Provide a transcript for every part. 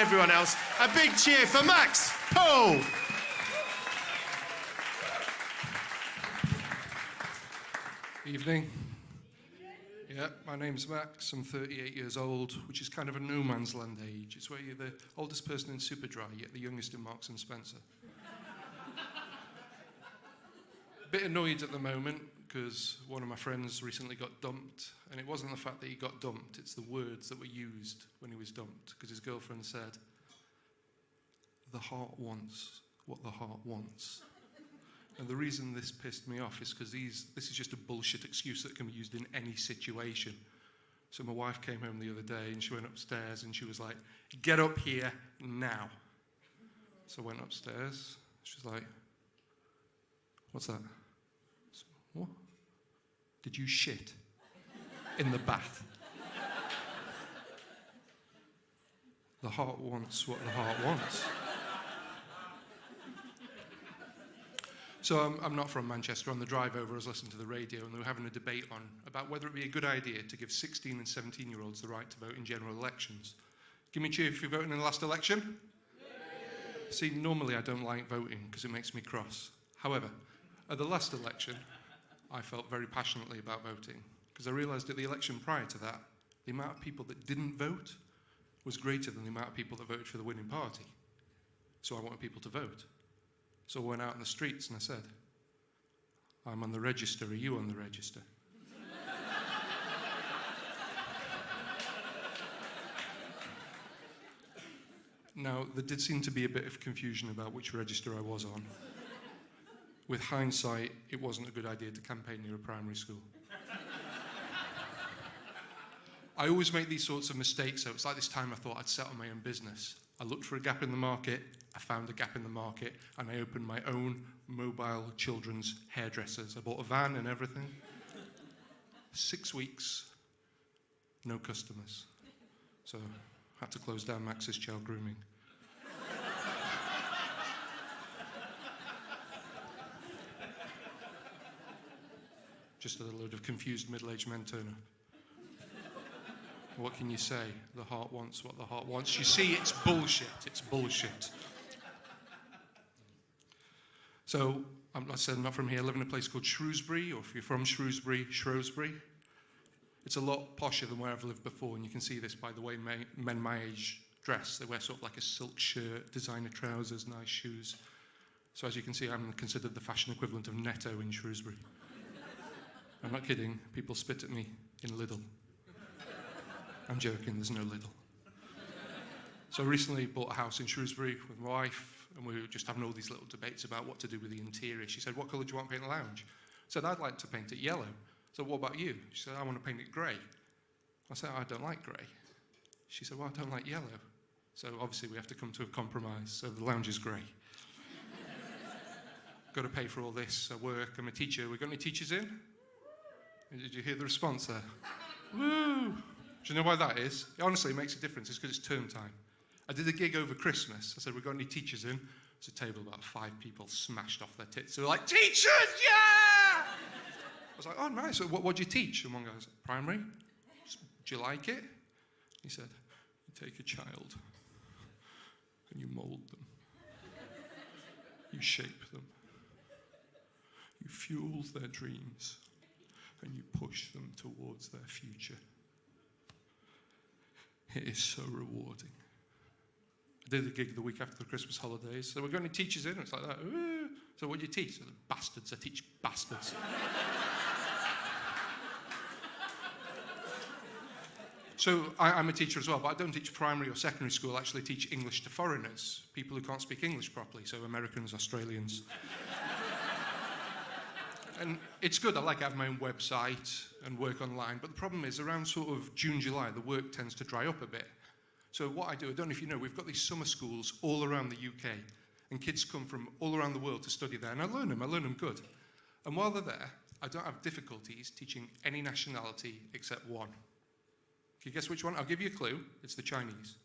everyone else. A big cheer for Max Poole. Evening. Yeah, my name's Max. I'm 38 years old, which is kind of a no man's land age. It's where you're the oldest person in Superdry, yet the youngest in Marks and Spencer. A bit annoyed at the moment because one of my friends recently got dumped, and it wasn't the fact that he got dumped, it's the words that were used when he was dumped, because his girlfriend said, "The heart wants what the heart wants." And the reason this pissed me off is because this is just a bullshit excuse that can be used in any situation. So my wife came home the other day and she went upstairs and she was like, "Get up here now." So I went upstairs. She was like, "What's that?" I said, "What? Did you shit in the bath?" The heart wants what the heart wants. So I'm not from Manchester. On the drive over, I was listening to the radio and they were having a debate on about whether it would be a good idea to give 16 and 17-year-olds the right to vote in general elections. Give me a cheer if you're voting in the last election. Yay. See, normally I don't like voting because it makes me cross. However, at the last election, I felt very passionately about voting because I realised at the election prior to that, the amount of people that didn't vote was greater than the amount of people that voted for the winning party. So I wanted people to vote. So I went out in the streets and I said, "I'm on the register, are you on the register?" Now, there did seem to be a bit of confusion about which register I was on. With hindsight, it wasn't a good idea to campaign near a primary school. I always make these sorts of mistakes, so it's like this time I thought I'd set up my own business. I looked for a gap in the market, I found a gap in the market, and I opened my own mobile children's hairdressers. I bought a van and everything. 6 weeks, no customers. So I had to close down Max's child grooming. Just a load of confused middle-aged men turn up. What can you say? The heart wants what the heart wants. You see, it's bullshit. It's bullshit. So, like I said, I'm not from here. I live in a place called Shrewsbury, or if you're from Shrewsbury, Shrewsbury. It's a lot posher than where I've lived before, and you can see this by the way men my age dress. They wear sort of like a silk shirt, designer trousers, nice shoes. So as you can see, I'm considered the fashion equivalent of Netto in Shrewsbury. I'm not kidding. People spit at me in Lidl. I'm joking, there's no Lidl. So I recently bought a house in Shrewsbury with my wife, and we were just having all these little debates about what to do with the interior. She said, "What colour do you want to paint the lounge?" I said, "I'd like to paint it yellow." So what about you? She said, "I want to paint it grey." I said, "I don't like grey." She said, "Well, I don't like yellow." So obviously we have to come to a compromise, so the lounge is grey. Got to pay for all this, I work, I'm a teacher. We got any teachers in? Did you hear the response there? Woo! Do you know why that is? It honestly makes a difference. It's because it's term time. I did a gig over Christmas. I said, "We got any teachers in?" There's a table about 5 people smashed off their tits. They were like, "Teachers, yeah!" I was like, "Oh, nice. So what do you teach?" And one guy was like, "Primary. Do you like it?" He said, "You take a child and you mould them. You shape them. You fuel their dreams and you push them towards their future. It is so rewarding." I did a gig the week after the Christmas holidays. So we've got any teachers in? It's like that. Ooh. So what do you teach? So, bastards. I teach bastards. So I'm a teacher as well, but I don't teach primary or secondary school. I actually teach English to foreigners, people who can't speak English properly, so Americans, Australians. And it's good. I like having my own website and work online. But the problem is, around sort of June, July, the work tends to dry up a bit. So what I do, I don't know if you know, we've got these summer schools all around the UK. And kids come from all around the world to study there. And I learn them good. And while they're there, I don't have difficulties teaching any nationality except one. Can you guess which one? I'll give you a clue. It's the Chinese.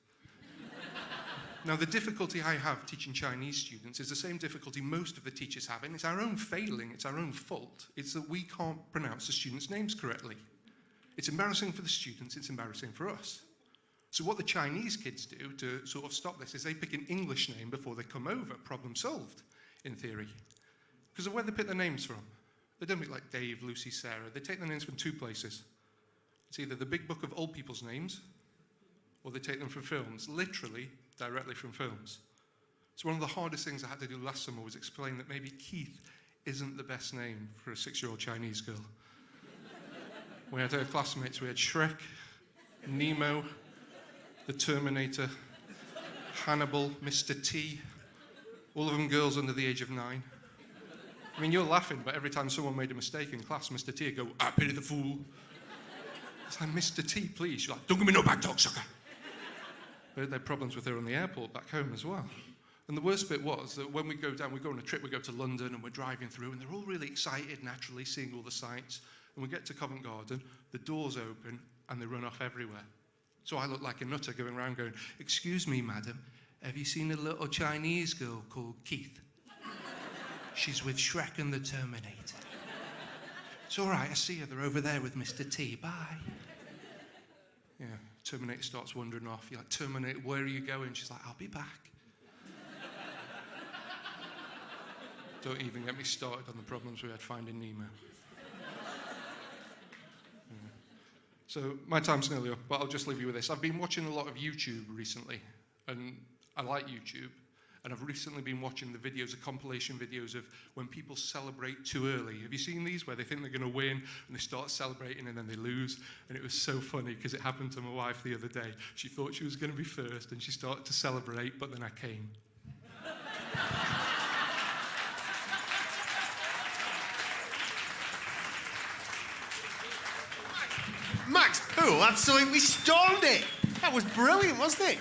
Now, the difficulty I have teaching Chinese students is the same difficulty most of the teachers have, and it's our own failing, it's our own fault. It's that we can't pronounce the students' names correctly. It's embarrassing for the students, it's embarrassing for us. So what the Chinese kids do to sort of stop this is they pick an English name before they come over. Problem solved, in theory. Because of where they pick their names from. They don't pick like Dave, Lucy, Sarah. They take their names from two places. It's either the big book of old people's names, or they take them from films, literally directly from films. So one of the hardest things I had to do last summer was explain that maybe Keith isn't the best name for a 6-year-old Chinese girl. We had our classmates, we had Shrek, Nemo, the Terminator, Hannibal, Mr. T, all of them girls under the age of 9. I mean, you're laughing, but every time someone made a mistake in class, Mr. T would go, "I pity the fool." It's like, "Mr. T, please." You're like, "Don't give me no back talk, sucker." They had problems with her on the airport back home as well. And the worst bit was that when we go down, we go on a trip, we go to London and we're driving through and they're all really excited, naturally, seeing all the sights. And we get to Covent Garden, the doors open and they run off everywhere. So I look like a nutter going around going, "Excuse me, madam, have you seen a little Chinese girl called Keith? She's with Shrek and the Terminator. It's all right, I see her. They're over there with Mr. T. Bye." Yeah, Terminator starts wandering off. You're like, "Terminator, where are you going?" She's like, "I'll be back." Don't even get me started on the problems we had finding Nemo. Yeah. So my time's nearly up, but I'll just leave you with this. I've been watching a lot of YouTube recently, and I like YouTube. And I've recently been watching the videos, the compilation videos of when people celebrate too early. Have you seen these where they think they're going to win and they start celebrating and then they lose? And it was so funny because it happened to my wife the other day. She thought she was going to be first and she started to celebrate, but then I came. Max Poole absolutely stormed it. That was brilliant, wasn't it?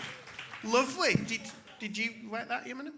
Lovely. Did you write that, Eminem?